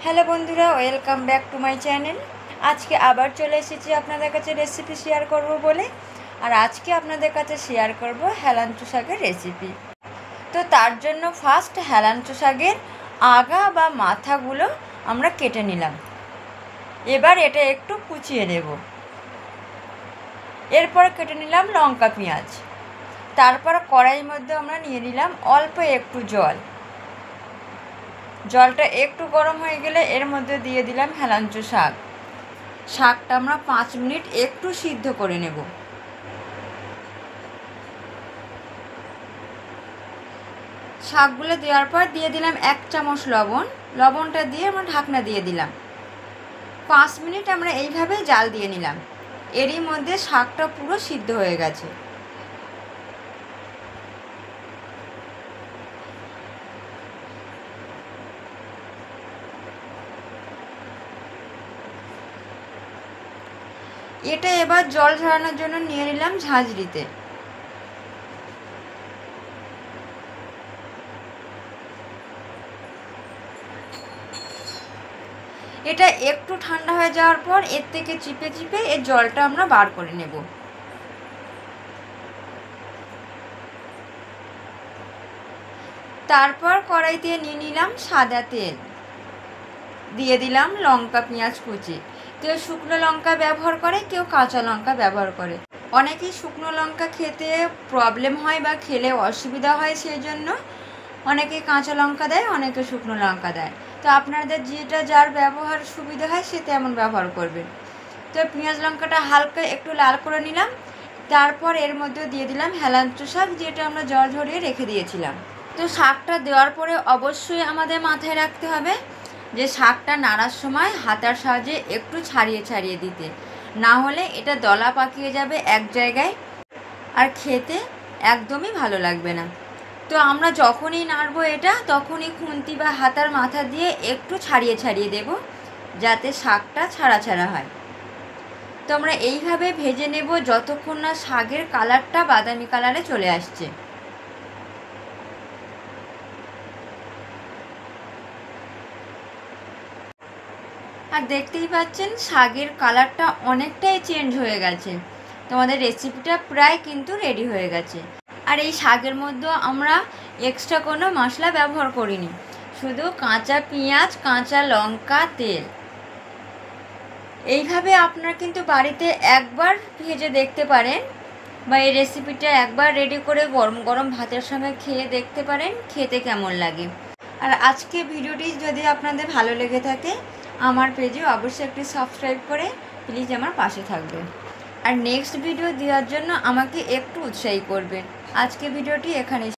Hello বন্ধুরা, welcome back to my channel. আজকে আবার চলে এসেছি আপনাদের কাছে রেসিপি শেয়ার করব বলে। আর আজকে আপনাদের কাছে শেয়ার করব হেলাঞ্চো শাকের রেসিপি। তো তার জন্য ফার্স্ট হেলাঞ্চো শাকের আগা বা মাথাগুলো আমরা কেটে নিলাম। এবার এটা একটু কুচিয়ে নেব। এরপর কেটে নিলাম লঙ্কা পেঁয়াজ। তারপর কড়াইয়ের মধ্যে আমরা নিয়ে নিলাম অল্প একটু জল। জলটা একটু গরম হয়ে গেলে এর মধ্যে দিয়ে দিলাম হেলাঞ্চো শাক। শাকটা আমরা 5 মিনিট একটু সিদ্ধ করে নেব। শাকগুলো দেওয়ার পর দিয়ে দিলাম 1 চামচ লবণ। লবণটা দিয়ে আমরা ঢাকনা দিয়ে দিলাম। 5 মিনিট আমরা এইভাবে জাল দিয়ে নিলাম। এরই মধ্যে শাকটা পুরো সিদ্ধ হয়ে গেছে। এটা এবার জল ঝরানোর জন্য নিয়ে নিলাম ঝাঁঝরিতে। এটা একটু ঠান্ডা হয়ে যাওয়ার পর এর থেকে চিপে চিপে এর জলটা আমরা বার করে নেব। তারপর কড়াইতে নিয়ে নিলাম সাদা তেল। দিয়ে দিলাম লঙ্কা পেঁয়াজ কুচি। কেউ শুকনো লঙ্কা ব্যবহার করে, কেউ কাঁচা লঙ্কা ব্যবহার করে। অনেকেই শুকনো লঙ্কা খেতে প্রবলেম হয় বা খেলে অসুবিধা হয়, সেই জন্য অনেকে কাঁচা লঙ্কা দেয়, অনেকে শুকনো লঙ্কা দেয়। তো আপনাদের যেটা যার ব্যবহার সুবিধা হয় সে তেমন ব্যবহার করবেন। তো পেঁয়াজ লঙ্কাটা হালকা একটু লাল করে নিলাম। তারপর এর মধ্যে দিয়ে দিলাম হেলাঞ্চো শাক, যেটা আমরা জল ঝরিয়ে রেখে দিয়েছিলাম। তো শাকটা দেওয়ার পরে অবশ্যই আমাদের মাথায় রাখতে হবে যে শাকটা নাড়ার সময় হাতার সাহায্যে একটু ছাড়িয়ে ছাড়িয়ে দিতে, না হলে এটা দলা পাকিয়ে যাবে এক জায়গায়, আর খেতে একদমই ভালো লাগবে না। তো আমরা যখনই নাড়বো এটা, তখনই খুন্তি বা হাতার মাথা দিয়ে একটু ছাড়িয়ে ছাড়িয়ে দেব, যাতে শাকটা ছাড়া ছাড়া হয়। তো আমরা এইভাবে ভেজে নেব যতক্ষণ না শাকের কালারটা বাদামি কালারে চলে আসছে। আর দেখতেই পাচ্ছেন শাকের কালারটা অনেকটাই চেঞ্জ হয়ে গেছে। তোমাদের রেসিপিটা প্রায় কিন্তু রেডি হয়ে গেছে। আর এই শাকের মধ্যে আমরা এক্সট্রা কোনো মশলা ব্যবহার করিনি, শুধু কাঁচা পেঁয়াজ, কাঁচা লঙ্কা, তেল। এইভাবে আপনারা কিন্তু বাড়িতে একবার ভেজে দেখতে পারেন, বা এই রেসিপিটা একবার রেডি করে গরম গরম ভাতের সঙ্গে খেয়ে দেখতে পারেন খেতে কেমন লাগে। আর আজকে ভিডিওটি যদি আপনাদের ভালো লেগে থাকে, আমার পেজে অবশ্যই একটি সাবস্ক্রাইব করে প্লিজ আমার পাশে থাকবেন। আর নেক্সট ভিডিও দেওয়ার জন্য আমাকে একটু উৎসাহী করবেন। আজকে ভিডিওটি এখানে